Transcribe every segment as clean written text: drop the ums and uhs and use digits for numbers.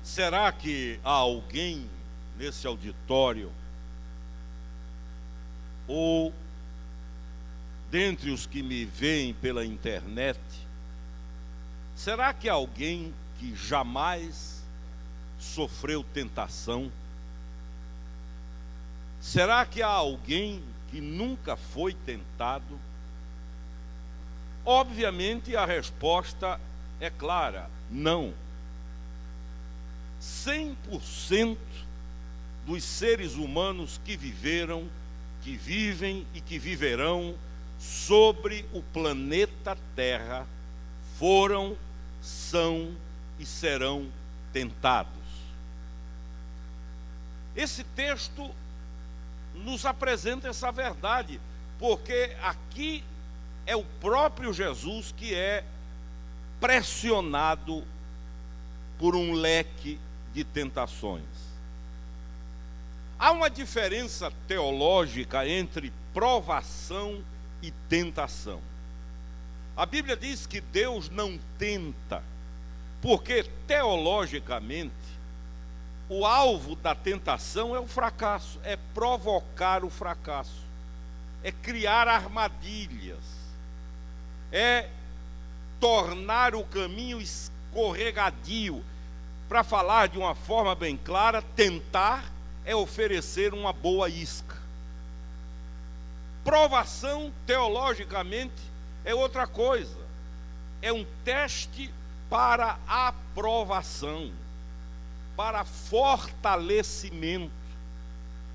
Será que há alguém nesse auditório, ou dentre os que me veem pela internet, será que há alguém que jamais sofreu tentação? Será que há alguém que nunca foi tentado? Obviamente a resposta é clara: não. 100% dos seres humanos que viveram, que vivem e que viverão sobre o planeta Terra foram, são e serão tentados. Esse texto nos apresenta essa verdade, porque aqui é o próprio Jesus que é pressionado por um leque de tentações. Há uma diferença teológica entre provação e tentação. A Bíblia diz que Deus não tenta, porque teologicamente o alvo da tentação é o fracasso, é provocar o fracasso, é criar armadilhas, é tornar o caminho escorregadio. Para falar de uma forma bem clara, tentar é oferecer uma boa isca. Provação, teologicamente, é outra coisa. É um teste para aprovação, para fortalecimento.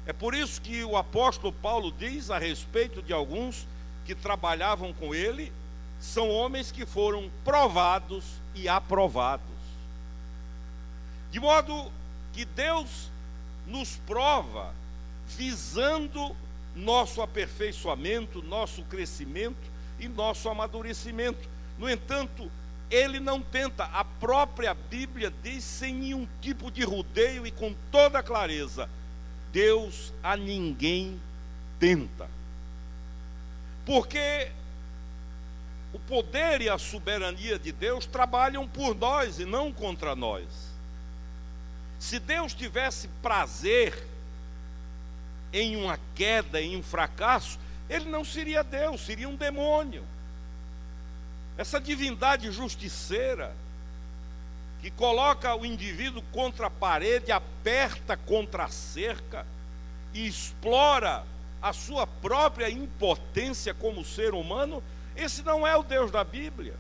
É por isso que o apóstolo Paulo diz a respeito de alguns que trabalhavam com ele, são homens que foram provados e aprovados. De modo que Deus nos prova visando nosso aperfeiçoamento, nosso crescimento e nosso amadurecimento. No entanto, Ele não tenta. A própria Bíblia diz sem nenhum tipo de rodeio e com toda clareza: Deus a ninguém tenta. Porque o poder e a soberania de Deus trabalham por nós e não contra nós. Se Deus tivesse prazer em uma queda, em um fracasso, Ele não seria Deus, seria um demônio. Essa divindade justiceira, que coloca o indivíduo contra a parede, aperta contra a cerca e explora a sua própria impotência como ser humano, esse não é o Deus da Bíblia.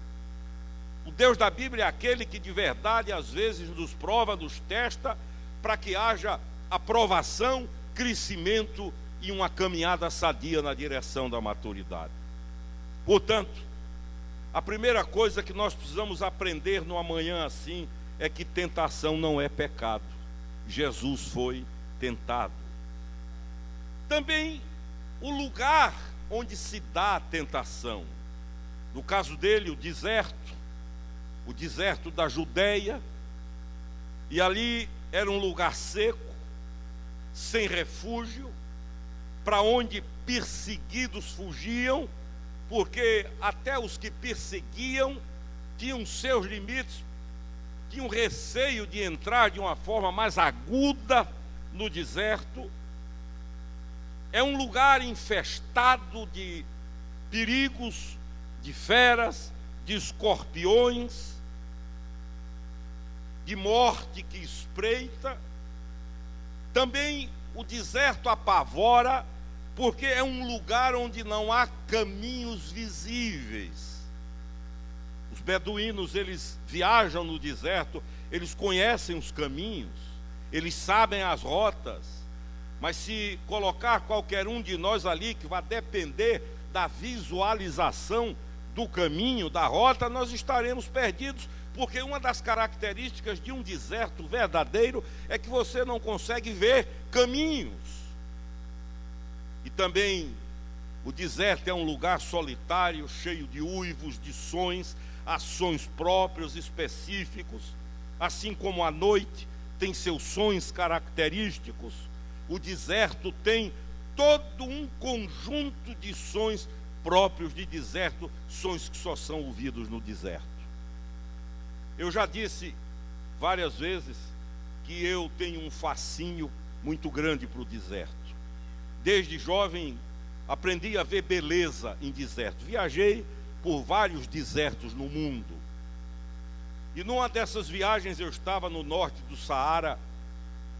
O Deus da Bíblia é aquele que de verdade às vezes nos prova, nos testa, para que haja aprovação, crescimento e uma caminhada sadia na direção da maturidade. Portanto, a primeira coisa que nós precisamos aprender numa manhã assim é que tentação não é pecado. Jesus foi tentado. Também o lugar onde se dá a tentação. No caso dele, o deserto da Judeia, e ali era um lugar seco, sem refúgio, para onde perseguidos fugiam, porque até os que perseguiam tinham seus limites, tinham receio de entrar de uma forma mais aguda no deserto. É um lugar infestado de perigos, de feras, de escorpiões, de morte que espreita. Também o deserto apavora, porque é um lugar onde não há caminhos visíveis. Os beduínos, eles viajam no deserto, eles conhecem os caminhos, eles sabem as rotas, mas se colocar qualquer um de nós ali, que vai depender da visualização do caminho, da rota, nós estaremos perdidos, porque uma das características de um deserto verdadeiro é que você não consegue ver caminhos. E também o deserto é um lugar solitário, cheio de uivos, de sons, ações próprios, específicos, assim como a noite tem seus sons característicos. O deserto tem todo um conjunto de sons próprios de deserto, sons que só são ouvidos no deserto. Eu já disse várias vezes que eu tenho um fascínio muito grande para o deserto. Desde jovem, aprendi a ver beleza em deserto. Viajei por vários desertos no mundo. E numa dessas viagens eu estava no norte do Saara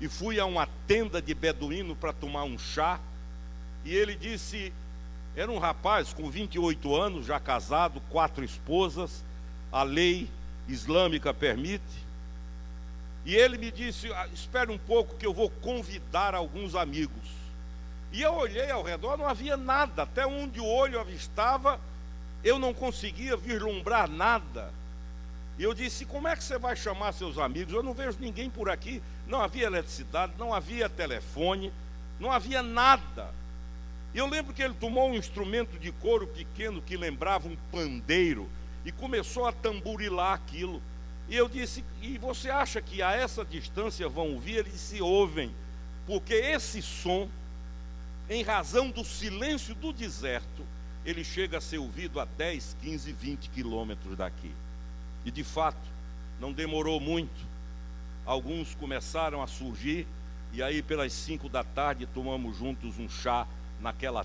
e fui a uma tenda de beduíno para tomar um chá. E ele disse, era um rapaz com 28 anos, já casado, 4 esposas, a lei islâmica permite. E ele me disse, espere um pouco que eu vou convidar alguns amigos. E eu olhei ao redor, não havia nada, até onde o olho avistava, eu não conseguia vislumbrar nada. E eu disse, como é que você vai chamar seus amigos? Eu não vejo ninguém por aqui. Não havia eletricidade, não havia telefone, não havia nada. E eu lembro que ele tomou um instrumento de couro pequeno que lembrava um pandeiro e começou a tamborilar aquilo. E eu disse, e você acha que a essa distância vão ouvir? Eles se ouvem, porque esse som, em razão do silêncio do deserto, ele chega a ser ouvido a 10, 15, 20 quilômetros daqui. E de fato, não demorou muito, alguns começaram a surgir, e aí pelas 5 da tarde tomamos juntos um chá naquela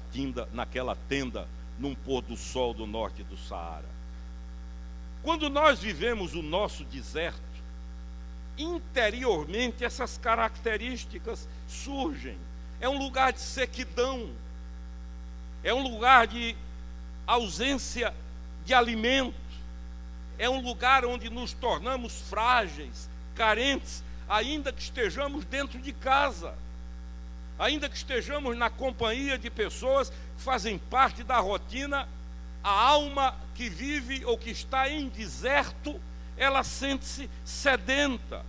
tenda, num pôr do sol do norte do Saara. Quando nós vivemos o nosso deserto, interiormente essas características surgem. É um lugar de sequidão, é um lugar de ausência de alimento, é um lugar onde nos tornamos frágeis, carentes, ainda que estejamos dentro de casa, ainda que estejamos na companhia de pessoas que fazem parte da rotina. A alma que vive ou que está em deserto, ela sente-se sedenta.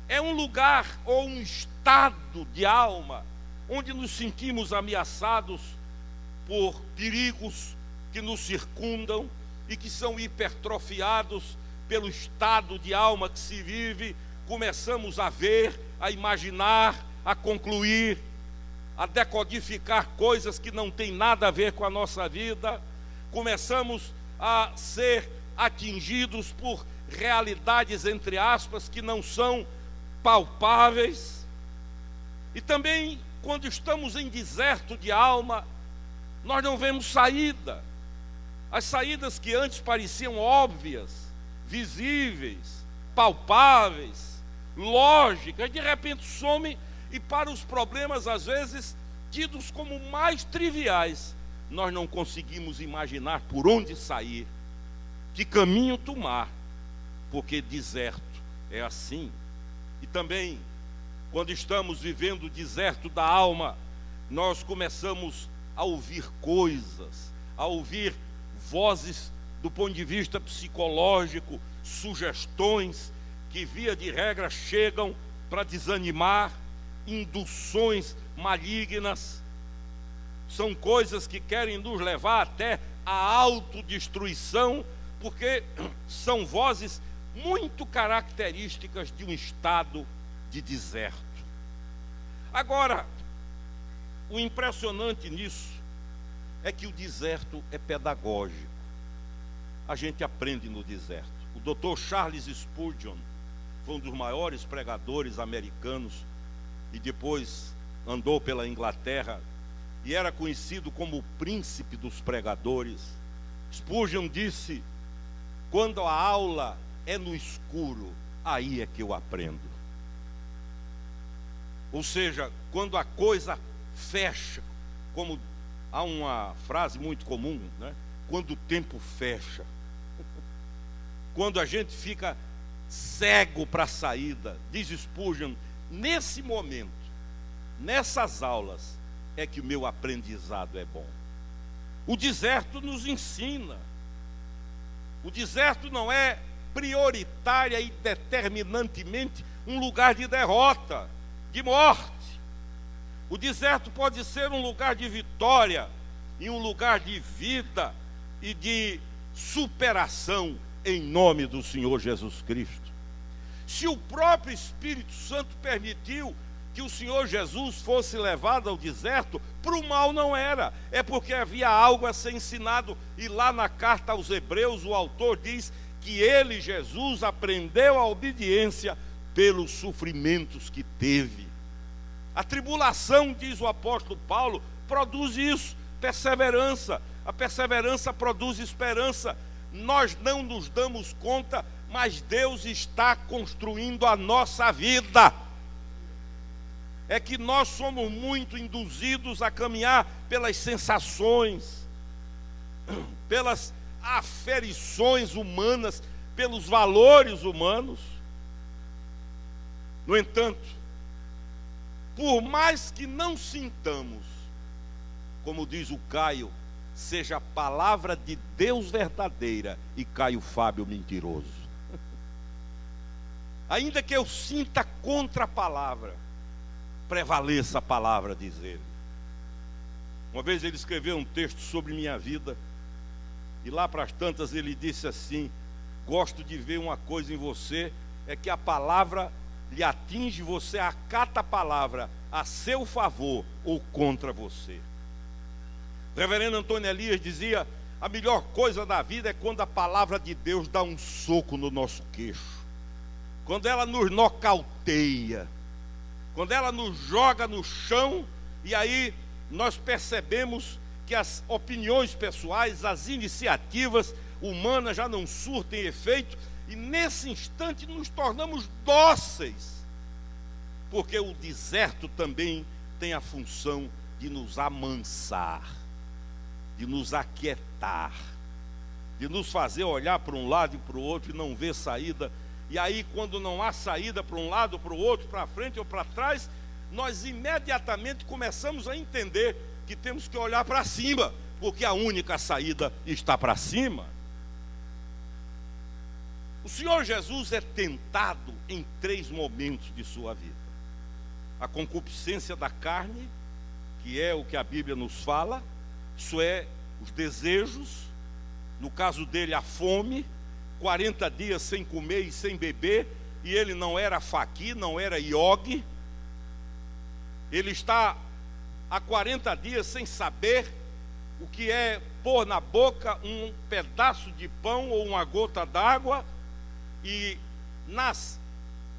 É um lugar ou um estado de alma onde nos sentimos ameaçados por perigos que nos circundam e que são hipertrofiados pelo estado de alma que se vive. Começamos a ver, a imaginar, a concluir, a decodificar coisas que não têm nada a ver com a nossa vida. Começamos a ser atingidos por realidades, entre aspas, que não são palpáveis. E também, quando estamos em deserto de alma, nós não vemos saída. As saídas que antes pareciam óbvias, visíveis, palpáveis, lógicas, de repente somem, e para os problemas, às vezes, tidos como mais triviais, nós não conseguimos imaginar por onde sair, que caminho tomar, porque deserto é assim. E também, quando estamos vivendo o deserto da alma, nós começamos a ouvir coisas, a ouvir vozes do ponto de vista psicológico, sugestões que via de regra chegam para desanimar, induções malignas. São coisas que querem nos levar até a autodestruição, porque são vozes muito características de um estado de deserto. Agora, o impressionante nisso é que o deserto é pedagógico. A gente aprende no deserto. O Dr. Charles Spurgeon foi um dos maiores pregadores americanos e depois andou pela Inglaterra e era conhecido como o príncipe dos pregadores. Spurgeon disse: quando a aula é no escuro, aí é que eu aprendo. Ou seja, quando a coisa fecha, como há uma frase muito comum, né? Quando o tempo fecha, quando a gente fica cego para a saída, diz Spurgeon, nesse momento, nessas aulas, é que o meu aprendizado é bom. O deserto nos ensina. O deserto não é prioritária e determinantemente um lugar de derrota, de morte. O deserto pode ser um lugar de vitória e um lugar de vida e de superação em nome do Senhor Jesus Cristo. Se o próprio Espírito Santo permitiu que o Senhor Jesus fosse levado ao deserto, para o mal não era, é porque havia algo a ser ensinado. E lá na carta aos Hebreus, o autor diz que ele, Jesus, aprendeu a obediência pelos sofrimentos que teve. A tribulação, diz o apóstolo Paulo, produz isso, perseverança. A perseverança produz esperança. Nós não nos damos conta, mas Deus está construindo a nossa vida. É que nós somos muito induzidos a caminhar pelas sensações, pelas aferições humanas, pelos valores humanos. No entanto, por mais que não sintamos, como diz o Caio, seja a palavra de Deus verdadeira e Caio Fábio mentiroso. Ainda que eu sinta contra a palavra, prevaleça a palavra, diz ele. Uma vez ele escreveu um texto sobre minha vida, e lá para as tantas ele disse assim: gosto de ver uma coisa em você, é que a palavra lhe atinge, você acata a palavra a seu favor ou contra você. O reverendo Antônio Elias dizia: a melhor coisa da vida é quando a palavra de Deus dá um soco no nosso queixo, quando ela nos nocauteia, quando ela nos joga no chão, e aí nós percebemos que as opiniões pessoais, as iniciativas humanas já não surtem efeito, e nesse instante nos tornamos dóceis, porque o deserto também tem a função de nos amansar, de nos aquietar, de nos fazer olhar para um lado e para o outro e não ver saída. E aí, quando não há saída para um lado, para o outro, para frente ou para trás, nós imediatamente começamos a entender que temos que olhar para cima, porque a única saída está para cima. O Senhor Jesus é tentado em 3 momentos de sua vida: a concupiscência da carne, que é o que a Bíblia nos fala, isso é, os desejos, no caso dele a fome, 40 dias sem comer e sem beber, e ele não era faqui, não era iogue, ele está há 40 dias sem saber o que é pôr na boca um pedaço de pão ou uma gota d'água, e nas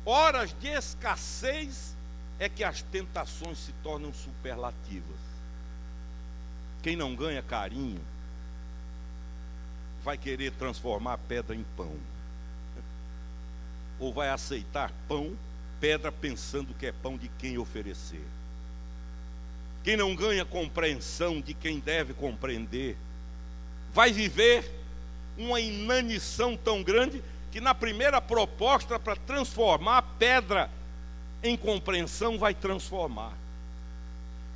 horas de escassez é que as tentações se tornam superlativas. Quem não ganha carinho vai querer transformar pedra em pão, ou vai aceitar pão, pedra, pensando que é pão de quem oferecer. Quem não ganha compreensão de quem deve compreender, vai viver uma inanição tão grande que na primeira proposta para transformar pedra em compreensão, vai transformar.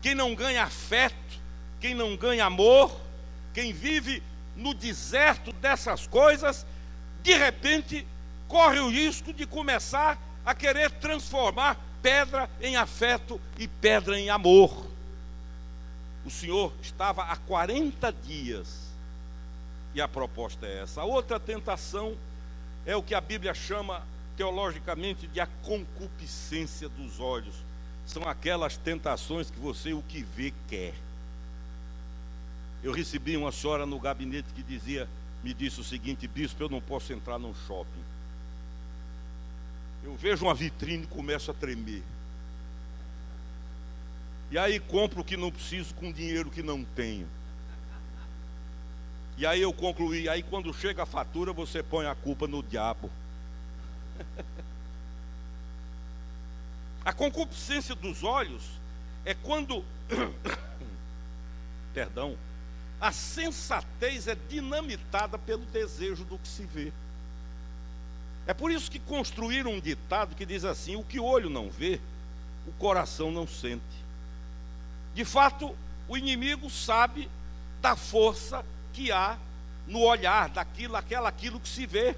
Quem não ganha afeto, quem não ganha amor, quem vive no deserto dessas coisas, de repente corre o risco de começar a querer transformar pedra em afeto e pedra em amor. O Senhor estava há 40 dias e a proposta é essa. A outra tentação é o que a Bíblia chama teologicamente de a concupiscência dos olhos. São aquelas tentações que você, o que vê, quer. Eu recebi uma senhora no gabinete que me disse o seguinte: bispo, eu não posso entrar num shopping. Eu vejo uma vitrine e começo a tremer. E aí compro o que não preciso com dinheiro que não tenho. E aí eu concluí, aí quando chega a fatura, você põe a culpa no diabo. A concupiscência dos olhos é quando perdão, a sensatez é dinamitada pelo desejo do que se vê. É por isso que construíram um ditado que diz assim: o que o olho não vê, o coração não sente. De fato, o inimigo sabe da força que há no olhar, aquilo que se vê.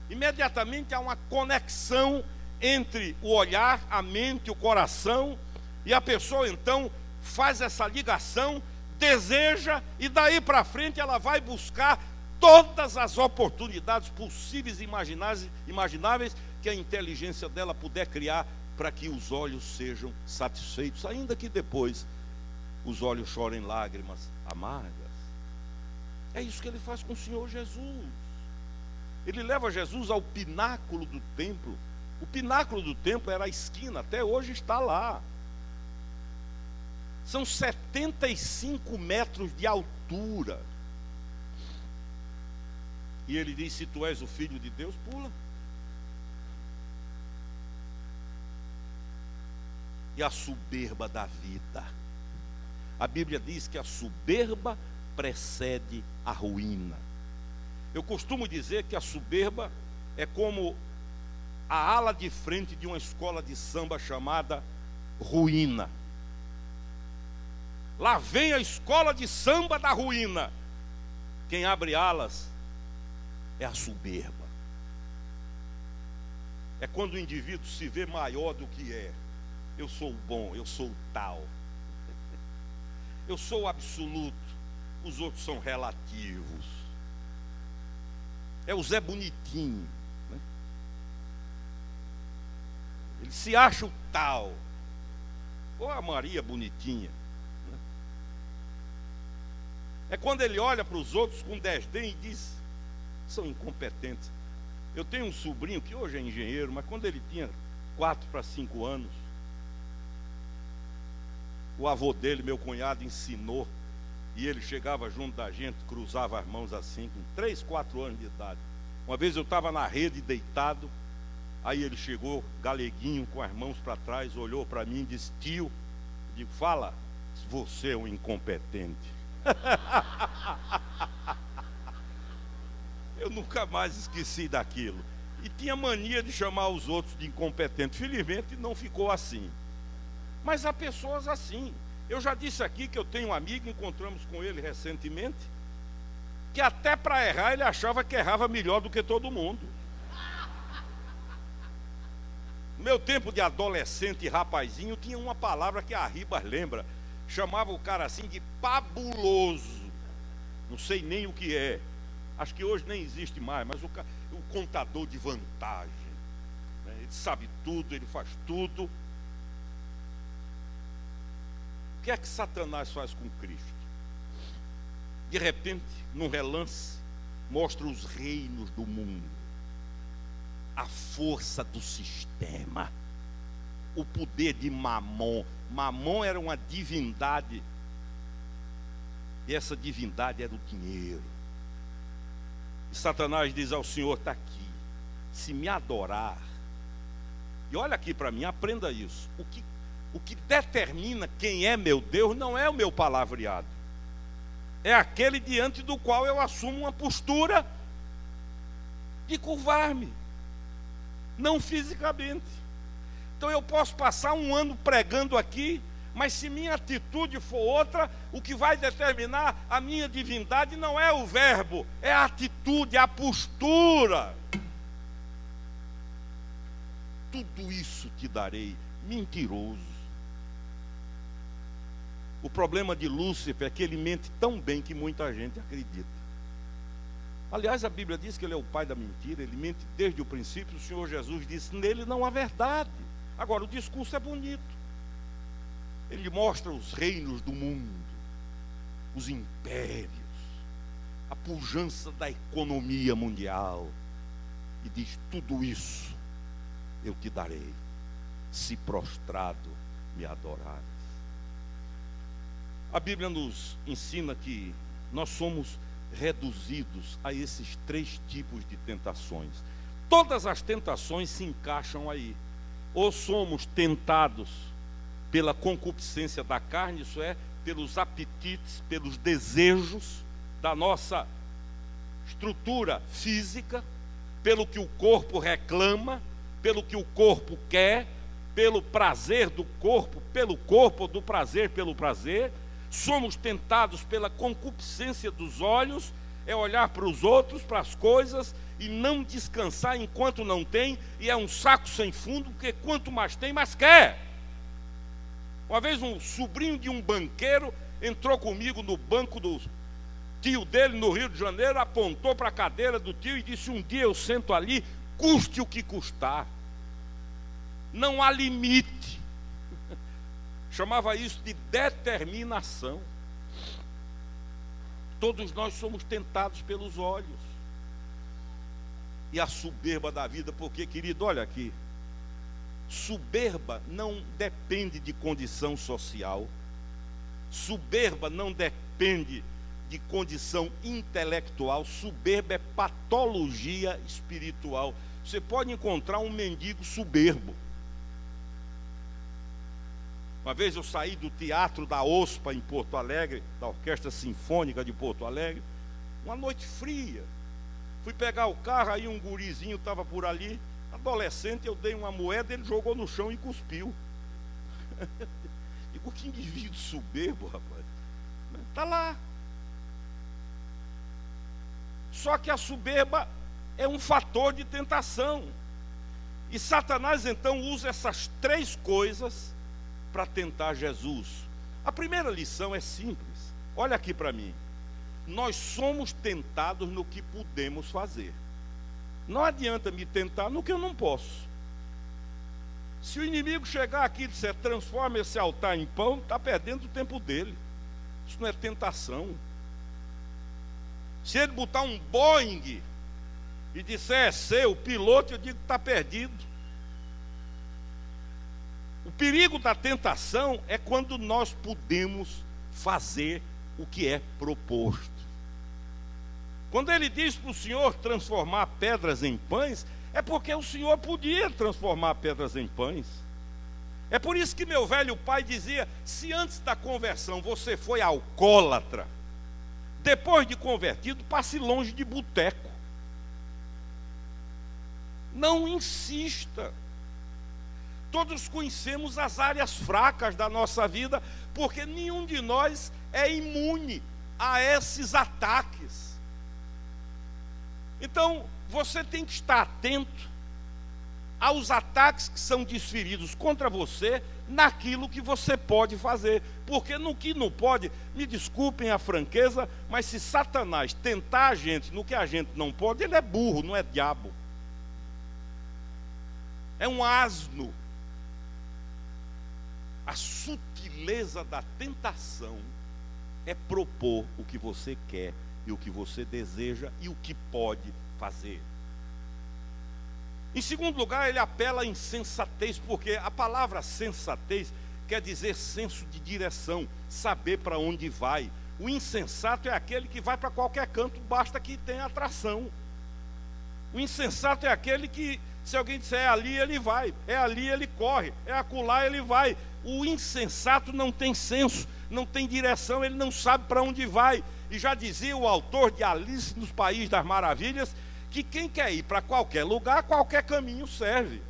Imediatamente há uma conexão entre o olhar, a mente, o coração, e a pessoa então faz essa ligação, deseja, e daí para frente ela vai buscar todas as oportunidades possíveis e imagináveis que a inteligência dela puder criar para que os olhos sejam satisfeitos, ainda que depois os olhos chorem lágrimas amargas. É isso que ele faz com o Senhor Jesus. Ele leva Jesus ao pináculo do templo O pináculo do templo era a esquina, até hoje está lá. São 75 metros de altura. E ele diz: se tu és o Filho de Deus, pula. E a soberba da vida. A Bíblia diz que a soberba precede a ruína. Eu costumo dizer que a soberba é como a ala de frente de uma escola de samba chamada ruína. Lá vem a escola de samba da ruína. Quem abre alas é a soberba. É quando o indivíduo se vê maior do que é. Eu sou o bom, eu sou o tal. Eu sou o absoluto, os outros são relativos. É o Zé Bonitinho, né? Ele se acha o tal. Ou a Maria Bonitinha, né? É quando ele olha para os outros com desdém e diz: são incompetentes. Eu tenho um sobrinho que hoje é engenheiro, mas quando ele tinha 4 para 5 anos, o avô dele, meu cunhado, ensinou. E ele chegava junto da gente, cruzava as mãos assim, com 3, 4 anos de idade. Uma vez eu estava na rede deitado, aí ele chegou, galeguinho, com as mãos para trás, olhou para mim e disse: tio, eu digo: fala, você é um incompetente. Eu nunca mais esqueci daquilo. E tinha mania de chamar os outros de incompetente. Felizmente não ficou assim. Mas há pessoas assim. Eu já disse aqui que eu tenho um amigo, encontramos com ele recentemente, que até para errar ele achava que errava melhor do que todo mundo. No meu tempo de adolescente e rapazinho, tinha uma palavra que a Ribas lembra. Chamava o cara assim de pabuloso. Não sei nem o que é. Acho que hoje nem existe mais, mas o contador de vantagem, né? Ele sabe tudo, ele faz tudo. O que é que Satanás faz com Cristo? De repente, num relance, mostra os reinos do mundo, a força do sistema, o poder de Mamon. Mamon era uma divindade, e essa divindade era o dinheiro. E Satanás diz ao Senhor: está aqui, se me adorar, e olha aqui para mim, aprenda isso, o que determina quem é meu Deus não é o meu palavreado, é aquele diante do qual eu assumo uma postura de curvar-me, não fisicamente. Então eu posso passar um ano pregando aqui, mas se minha atitude for outra, o que vai determinar a minha divindade não é o verbo, é a atitude, a postura. Tudo isso te darei. Mentiroso. O problema de Lúcifer é que ele mente tão bem que muita gente acredita. Aliás, a Bíblia diz que ele é o pai da mentira, ele mente desde o princípio. O Senhor Jesus disse: nele não há verdade. Agora, o discurso é bonito. Ele mostra os reinos do mundo, os impérios, a pujança da economia mundial, e diz: tudo isso eu te darei, se prostrado me adorares. A Bíblia nos ensina que nós somos reduzidos a esses 3 tipos de tentações. Todas as tentações se encaixam aí. Ou somos tentados pela concupiscência da carne, isso é, pelos apetites, pelos desejos da nossa estrutura física, pelo que o corpo reclama, pelo que o corpo quer, pelo prazer do corpo, ou do prazer pelo prazer. Somos tentados pela concupiscência dos olhos, é olhar para os outros, para as coisas, e não descansar enquanto não tem, e é um saco sem fundo, porque quanto mais tem, mais quer. Uma vez um sobrinho de um banqueiro entrou comigo no banco do tio dele no Rio de Janeiro, apontou para a cadeira do tio e disse: um dia eu sento ali, custe o que custar. Não há limite. Chamava isso de determinação. Todos nós somos tentados pelos olhos. E a soberba da vida, porque, querido, olha aqui, Soberba não depende de condição social, soberba não depende de condição intelectual, soberba é patologia espiritual. Você pode encontrar um mendigo soberbo. Uma vez eu saí do Teatro da OSPA em Porto Alegre, da Orquestra Sinfônica de Porto Alegre, uma noite fria. Fui pegar o carro, aí um gurizinho estava por ali, adolescente, eu dei uma moeda, ele jogou no chão e cuspiu. Digo, que indivíduo soberbo, rapaz. Está lá. Só que a soberba é um fator de tentação. E Satanás então usa essas três coisas para tentar Jesus. A primeira lição é simples. Olha aqui para mim. Nós somos tentados no que podemos fazer. Não adianta me tentar no que eu não posso. Se o inimigo chegar aqui e disser, transforma esse altar em pão, está perdendo o tempo dele. Isso não é tentação. Se ele botar um Boeing e disser, é seu, o piloto, eu digo que está perdido. O perigo da tentação é quando nós podemos fazer o que é proposto. Quando ele diz para o Senhor transformar pedras em pães, é porque o Senhor podia transformar pedras em pães. É por isso que meu velho pai dizia, se antes da conversão você foi alcoólatra, depois de convertido, passe longe de boteco. Não insista. Todos conhecemos as áreas fracas da nossa vida, porque nenhum de nós é imune a esses ataques. Então, você tem que estar atento aos ataques que são desferidos contra você, naquilo que você pode fazer. Porque no que não pode, me desculpem a franqueza, mas se Satanás tentar a gente no que a gente não pode, ele é burro, não é diabo. É um asno. A sutileza da tentação é propor o que você quer e o que você deseja e o que pode fazer. Em segundo lugar, ele apela à insensatez, porque a palavra sensatez quer dizer senso de direção, saber para onde vai. O insensato é aquele que vai para qualquer canto, basta que tenha atração. O insensato é aquele que, se alguém disser é ali, ele vai, é ali, ele corre, é acolá, ele vai. O insensato não tem senso, não tem direção, ele não sabe para onde vai. E já dizia o autor de Alice nos País das Maravilhas, que quem quer ir para qualquer lugar, qualquer caminho serve.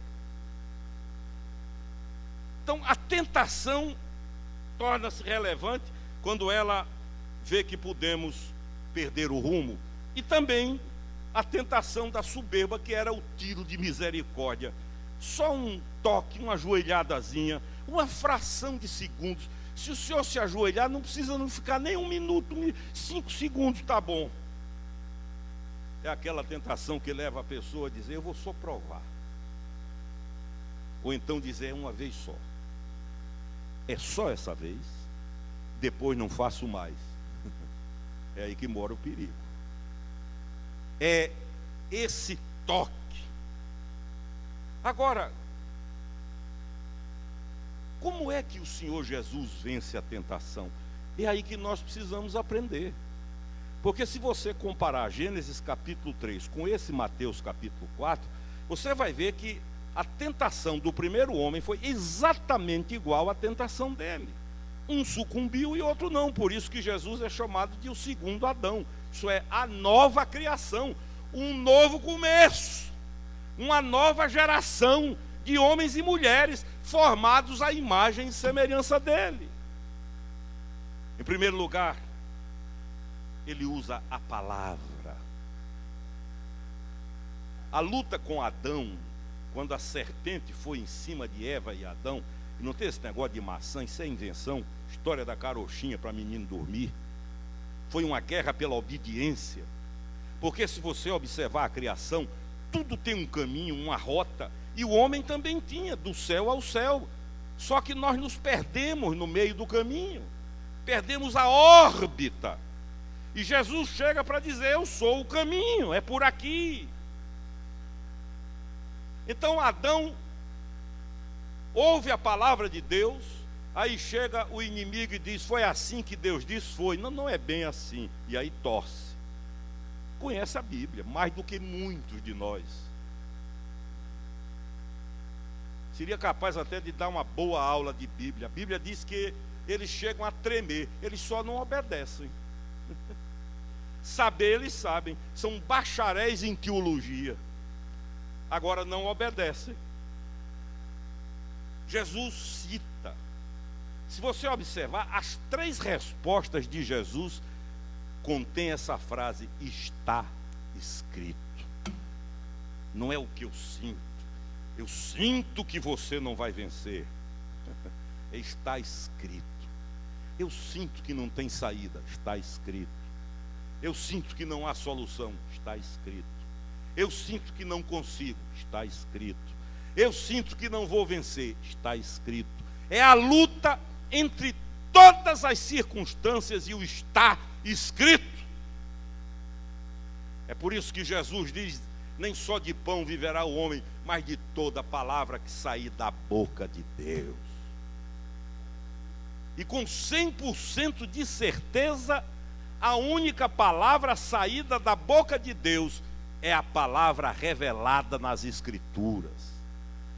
Então a tentação torna-se relevante quando ela vê que podemos perder o rumo. E também a tentação da soberba, que era o tiro de misericórdia. Só um toque, uma ajoelhadazinha, uma fração de segundos. Se o senhor se ajoelhar, não precisa não ficar nem 1 minuto, 5 segundos está bom. É aquela tentação que leva a pessoa a dizer, eu vou só provar. Ou então dizer, uma vez só. É só essa vez, depois não faço mais. É aí que mora o perigo. É esse toque. Agora, como é que o Senhor Jesus vence a tentação? É aí que nós precisamos aprender. Porque se você comparar Gênesis capítulo 3 com esse Mateus capítulo 4, você vai ver que a tentação do primeiro homem foi exatamente igual à tentação dele. Um sucumbiu e outro não. Por isso que Jesus é chamado de o segundo Adão. Isso é a nova criação, um novo começo, uma nova geração de homens e mulheres formados à imagem e semelhança dele. Em primeiro lugar, ele usa a palavra. A luta com Adão, quando a serpente foi em cima de Eva e Adão, e não tem esse negócio de maçã, isso é invenção, história da carochinha para menino dormir. Foi uma guerra pela obediência. Porque se você observar a criação, tudo tem um caminho, uma rota, e o homem também tinha, do céu ao céu. Só que nós nos perdemos no meio do caminho, perdemos a órbita. E Jesus chega para dizer, eu sou o caminho, é por aqui. Então Adão ouve a palavra de Deus, aí chega o inimigo e diz: foi assim que Deus disse? Foi. Não, não é bem assim. E aí torce. Conhece a Bíblia, mais do que muitos de nós. Seria capaz até de dar uma boa aula de Bíblia. A Bíblia diz que eles chegam a tremer, eles só não obedecem. Saber eles sabem, são bacharéis em teologia, agora não obedecem. Jesus cita, se você observar, as 3 respostas de Jesus contêm essa frase: está escrito. Não é o que eu sinto que você não vai vencer. Está escrito. Eu sinto que não tem saída, está escrito. Eu sinto que não há solução, está escrito. Eu sinto que não consigo, está escrito. Eu sinto que não vou vencer, está escrito. É a luta entre todas as circunstâncias e o está escrito. É por isso que Jesus diz: nem só de pão viverá o homem, mas de toda palavra que sair da boca de Deus. E com 100% de certeza, a única palavra saída da boca de Deus é a palavra revelada nas Escrituras.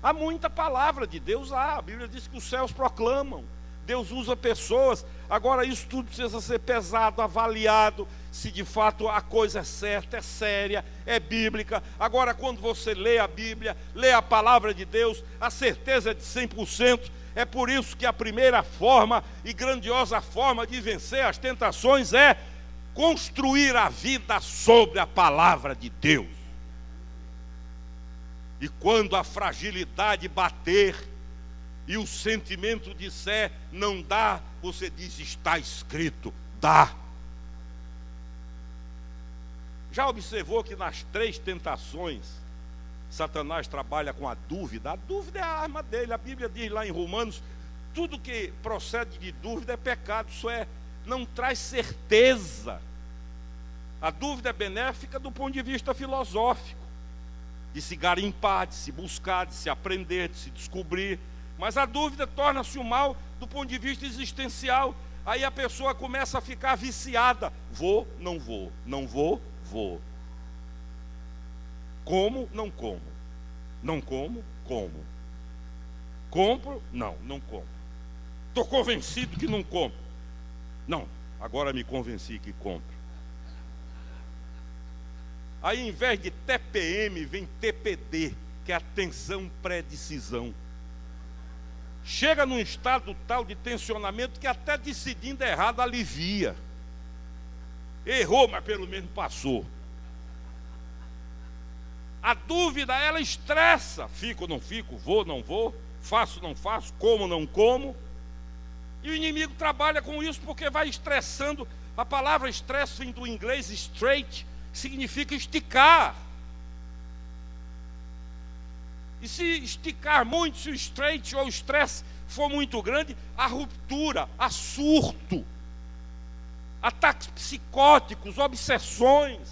Há muita palavra de Deus lá. A Bíblia diz que os céus proclamam. Deus usa pessoas. Agora isso tudo precisa ser pesado, avaliado, se de fato a coisa é certa, é séria, é bíblica. Agora, quando você lê a Bíblia, lê a palavra de Deus, a certeza é de 100%. É por isso que a primeira forma e grandiosa forma de vencer as tentações é construir a vida sobre a palavra de Deus. E quando a fragilidade bater e o sentimento disser não dá, você diz: está escrito, dá. Já observou que nas 3 tentações Satanás trabalha com a dúvida? A dúvida é a arma dele. A Bíblia diz lá em Romanos: tudo que procede de dúvida é pecado. Isso é, não traz certeza. A dúvida é benéfica do ponto de vista filosófico, de se garimpar, de se buscar, de se aprender, de se descobrir. Mas a dúvida torna-se um mal do ponto de vista existencial. Aí a pessoa começa a ficar viciada. Vou, não vou. Não vou, vou. Como, não como. Não como, como. Compro, não, não compro. Estou convencido que não compro. Não, agora me convenci que compro. Aí, em vez de TPM, vem TPD, que é a tensão pré-decisão. Chega num estado tal de tensionamento que até decidindo errado alivia. Errou, mas pelo menos passou. A dúvida, ela estressa. Fico, não fico, vou, não vou, faço, não faço, como, não como. E o inimigo trabalha com isso porque vai estressando. A palavra estresse vem do inglês straight, significa esticar. E se esticar muito, se o straight ou o estresse for muito grande, há ruptura, há surto, ataques psicóticos, obsessões,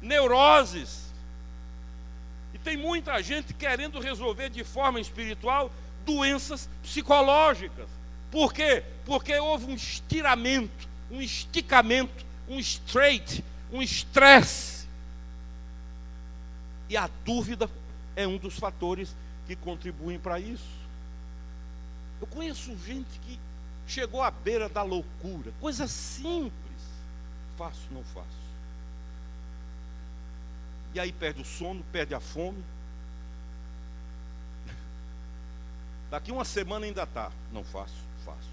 neuroses. E tem muita gente querendo resolver de forma espiritual doenças psicológicas. Por quê? Porque houve um estiramento, um esticamento, um straight, um estresse. E a dúvida é um dos fatores que contribuem para isso. Eu conheço gente que chegou à beira da loucura, coisa simples. Faço, não faço. E aí perde o sono, perde a fome. Daqui uma semana ainda está. Não faço, faço.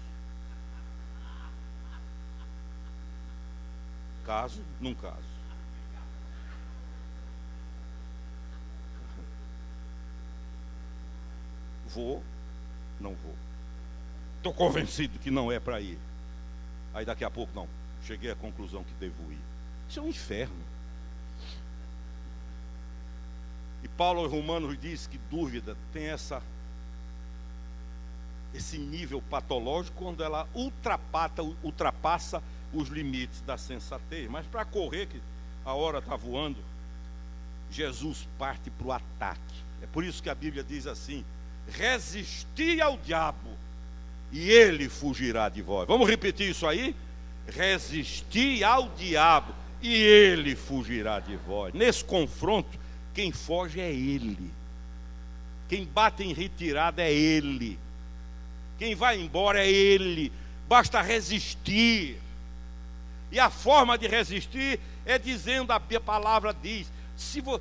Caso, não caso. Vou, não vou. Estou convencido que não é para ir. Aí daqui a pouco, não. Cheguei à conclusão que devo ir. Isso é um inferno. E Paulo aos Romanos diz que dúvida tem esse nível patológico quando ela ultrapassa os limites da sensatez. Mas para correr, que a hora está voando, Jesus parte para o ataque. É por isso que a Bíblia diz assim: resisti ao diabo e ele fugirá de vós. Vamos repetir isso aí? Resisti ao diabo e ele fugirá de vós. Nesse confronto, quem foge é ele. Quem bate em retirada é ele. Quem vai embora é ele. Basta resistir. E a forma de resistir é dizendo, a palavra diz,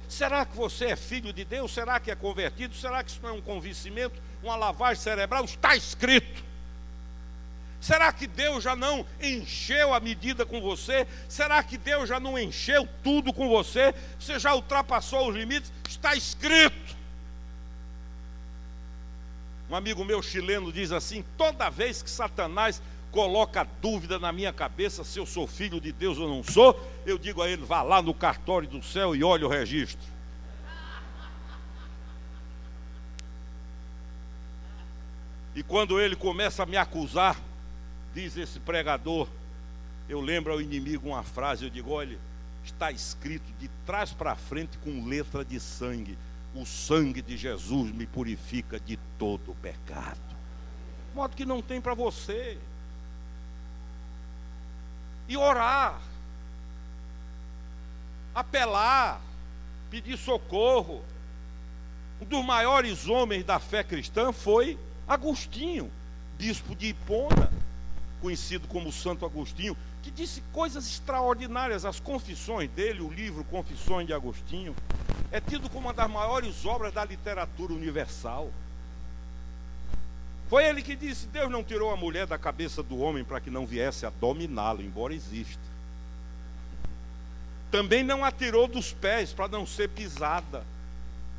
será que você é filho de Deus? Será que é convertido? Será que isso não é um convencimento, uma lavagem cerebral? Está escrito. Será que Deus já não encheu a medida com você? Será que Deus já não encheu tudo com você? Você já ultrapassou os limites? Está escrito. Um amigo meu chileno diz assim: toda vez que Satanás coloca dúvida na minha cabeça se eu sou filho de Deus ou não sou, eu digo a ele: vá lá no cartório do céu e olhe o registro. E quando ele começa a me acusar, diz esse pregador, eu lembro ao inimigo uma frase, eu digo: olha, está escrito de trás para frente com letra de sangue: o sangue de Jesus me purifica de todo o pecado. De modo que não tem para você. E orar, apelar, pedir socorro. Um dos maiores homens da fé cristã foi Agostinho, bispo de Hipona, conhecido como Santo Agostinho, que disse coisas extraordinárias. As confissões dele, o livro Confissões de Agostinho, é tido como uma das maiores obras da literatura universal. Foi ele que disse: Deus não tirou a mulher da cabeça do homem para que não viesse a dominá-lo, embora exista. Também não a tirou dos pés para não ser pisada.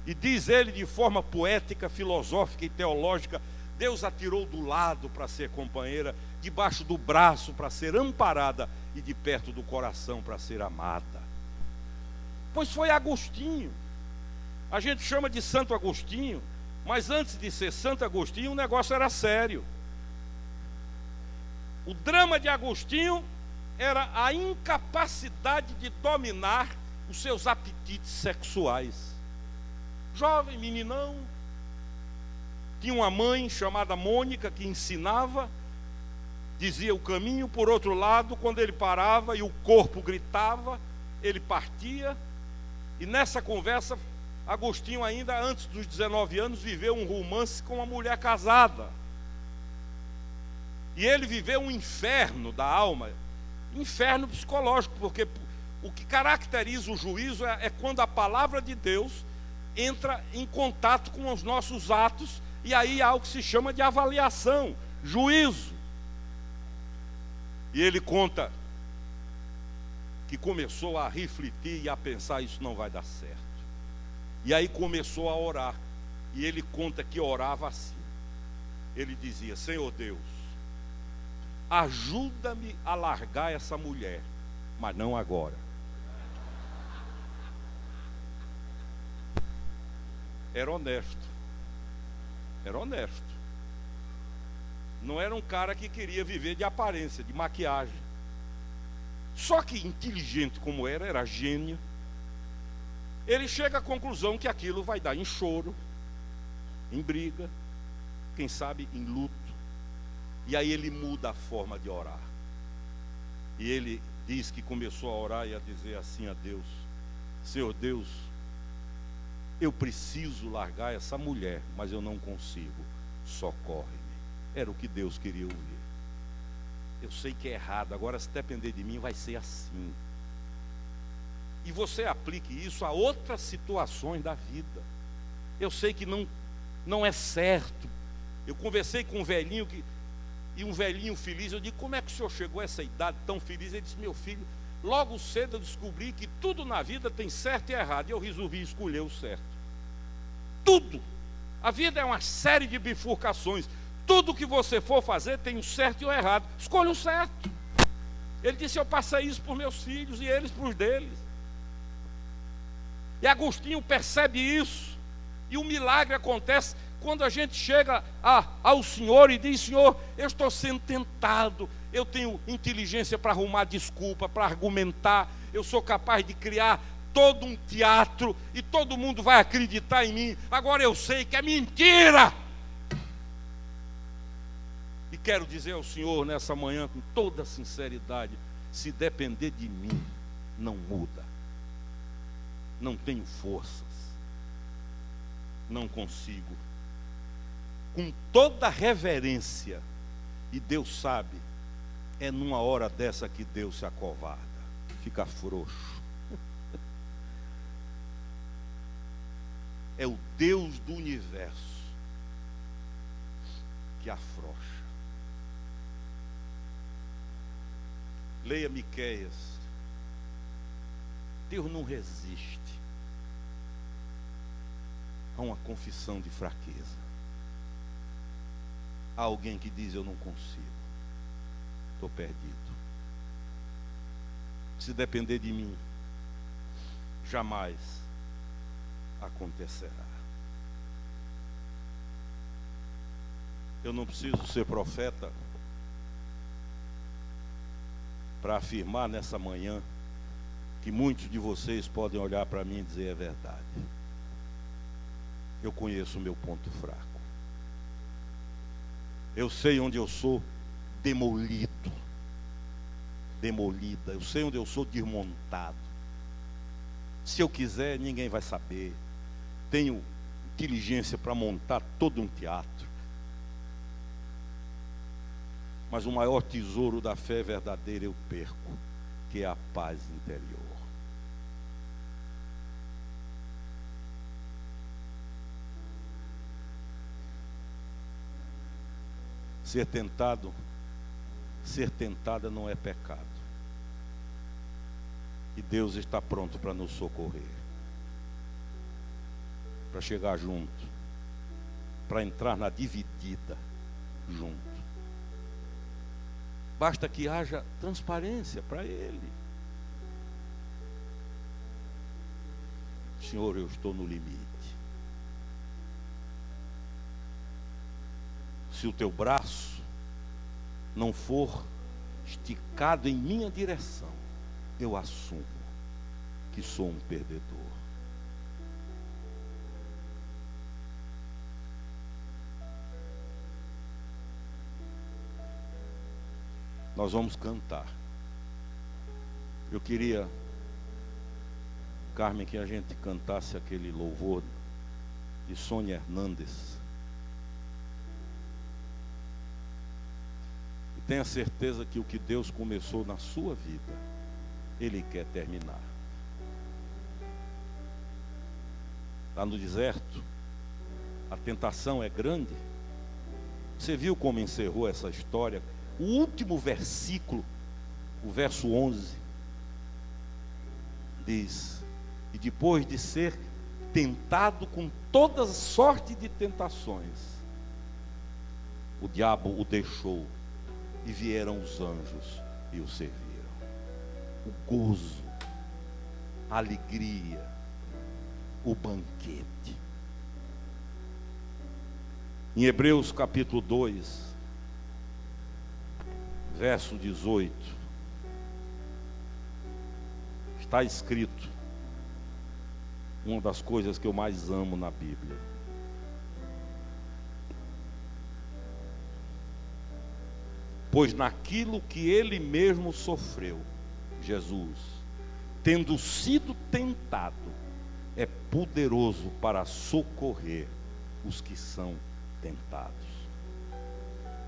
E diz ele de forma poética, filosófica e teológica: Deus a tirou do lado para ser companheira, debaixo do braço para ser amparada e de perto do coração para ser amada. Pois foi Agostinho. A gente chama de Santo Agostinho, mas antes de ser Santo Agostinho, o negócio era sério. O drama de Agostinho era a incapacidade de dominar os seus apetites sexuais. Jovem, meninão, tinha uma mãe chamada Mônica que ensinava, dizia o caminho. Por outro lado, quando ele parava e o corpo gritava, ele partia. E nessa conversa, Agostinho, ainda antes dos 19 anos, viveu um romance com uma mulher casada. E ele viveu um inferno da alma, inferno psicológico, porque o que caracteriza o juízo é quando a palavra de Deus entra em contato com os nossos atos, e aí há o que se chama de avaliação, juízo. E ele conta que começou a refletir e a pensar: isso não vai dar certo. E aí começou a orar. E ele conta que orava assim. Ele dizia: Senhor Deus, ajuda-me a largar essa mulher, mas não agora. Era honesto. Era honesto. Não era um cara que queria viver de aparência, de maquiagem. Só que inteligente como era gênio. Ele chega à conclusão que aquilo vai dar em choro, em briga, quem sabe em luto. E aí ele muda a forma de orar. E ele diz que começou a orar e a dizer assim a Deus: Senhor Deus, eu preciso largar essa mulher, mas eu não consigo, socorre-me. Era o que Deus queria ouvir. Eu sei que é errado, agora se depender de mim vai ser assim. E você aplique isso a outras situações da vida. Eu sei que não é certo. Eu conversei com um velhinho e um velhinho feliz. Eu digo: como é que o senhor chegou a essa idade tão feliz? Ele disse: meu filho, logo cedo eu descobri que tudo na vida tem certo e errado, e eu resolvi escolher o certo. Tudo. A vida é uma série de bifurcações. Tudo que você for fazer tem o certo e o errado. Escolha o certo. Ele disse: eu passei isso para os meus filhos e eles para os deles. E Agostinho percebe isso. E o milagre acontece quando a gente chega ao Senhor e diz: Senhor, eu estou sendo tentado, eu tenho inteligência para arrumar desculpa, para argumentar, eu sou capaz de criar todo um teatro e todo mundo vai acreditar em mim. Agora eu sei que é mentira. quero dizer ao Senhor nessa manhã com toda sinceridade: se depender de mim, não muda. Não tenho forças, não consigo. Com toda reverência, e Deus sabe, é numa hora dessa que Deus se acovarda, fica frouxo. É o Deus do universo que afrouxa. Leia Miqueias. Deus não resiste a uma confissão de fraqueza. Há alguém que diz: eu não consigo, estou perdido. Se depender de mim, jamais acontecerá. Eu não preciso ser profeta para afirmar nessa manhã que muitos de vocês podem olhar para mim e dizer: é verdade. Eu conheço o meu ponto fraco. Eu sei onde eu sou demolida. Eu sei onde eu sou desmontado. Se eu quiser, ninguém vai saber. Tenho inteligência para montar todo um teatro. Mas o maior tesouro da fé verdadeira eu perco, que é a paz interior. Ser tentada não é pecado. E Deus está pronto para nos socorrer, para chegar junto, para entrar na dividida junto. Basta que haja transparência para Ele. Senhor, eu estou no limite. Se o teu braço não for esticado em minha direção, eu assumo que sou um perdedor. Nós vamos cantar. Eu queria, Carmen, que a gente cantasse aquele louvor de Sônia Hernandes. E tenha certeza que o que Deus começou na sua vida, Ele quer terminar. Lá no deserto, a tentação é grande. Você viu como encerrou essa história? O último versículo, o verso 11, diz: e depois de ser tentado com toda sorte de tentações, o diabo o deixou e vieram os anjos e o serviram. O gozo, a alegria, o banquete. Em Hebreus capítulo 2, verso 18, está escrito uma das coisas que eu mais amo na Bíblia. Pois naquilo que Ele mesmo sofreu, Jesus, tendo sido tentado, é poderoso para socorrer os que são tentados.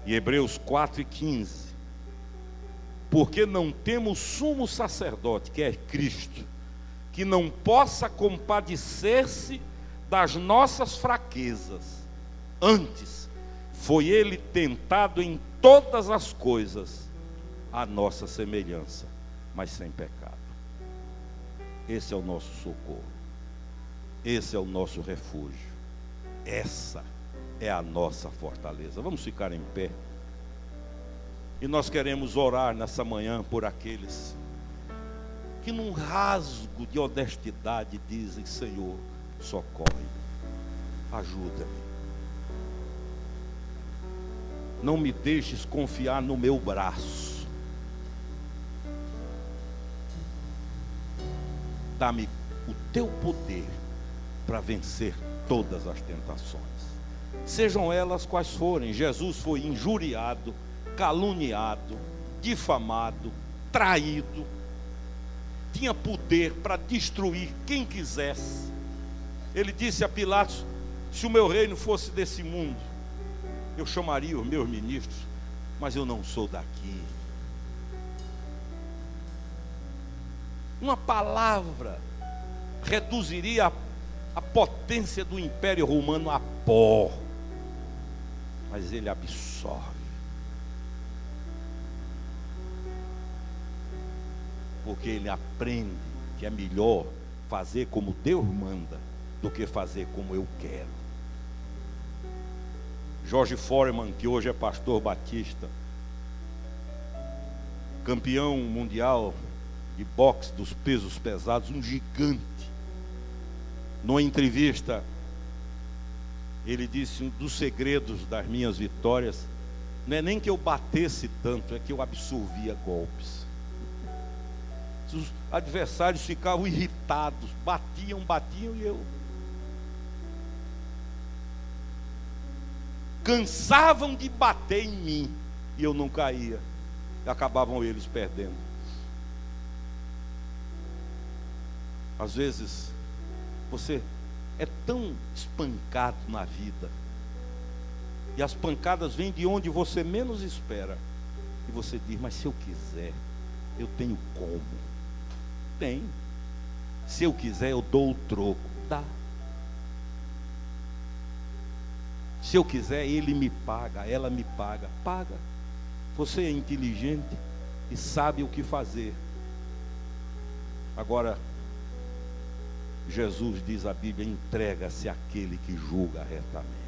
E Hebreus 4:15, porque não temos sumo sacerdote, que é Cristo, que não possa compadecer-se das nossas fraquezas, antes foi Ele tentado em todas as coisas, à nossa semelhança, mas sem pecado. Esse é o nosso socorro, esse é o nosso refúgio, essa é a nossa fortaleza. Vamos ficar em pé. E nós queremos orar nessa manhã por aqueles que num rasgo de honestidade dizem: Senhor, socorre, ajuda-me. Não me deixes confiar no meu braço. Dá-me o teu poder para vencer todas as tentações, sejam elas quais forem. Jesus foi injuriado, caluniado, difamado, traído, tinha poder para destruir quem quisesse. Ele disse a Pilatos: se o meu reino fosse desse mundo, eu chamaria os meus ministros, mas eu não sou daqui. Uma palavra reduziria a potência do Império Romano a pó, mas ele absorve. Porque ele aprende que é melhor fazer como Deus manda do que fazer como eu quero. George Foreman, que hoje é pastor batista, campeão mundial de boxe dos pesos pesados, um gigante, numa entrevista, ele disse: um dos segredos das minhas vitórias não é nem que eu batesse tanto, é que eu absorvia golpes. Os adversários ficavam irritados, batiam e eu cansavam de bater em mim e eu não caía, e acabavam eles perdendo. Às vezes você é tão espancado na vida, e as pancadas vêm de onde você menos espera, e você diz: mas se eu quiser, eu tenho como. Tem. Se eu quiser, eu dou o troco. Dá. Se eu quiser, ele me paga, ela me paga. Paga. Você é inteligente e sabe o que fazer. Agora, Jesus diz a Bíblia: entrega-se àquele que julga retamente.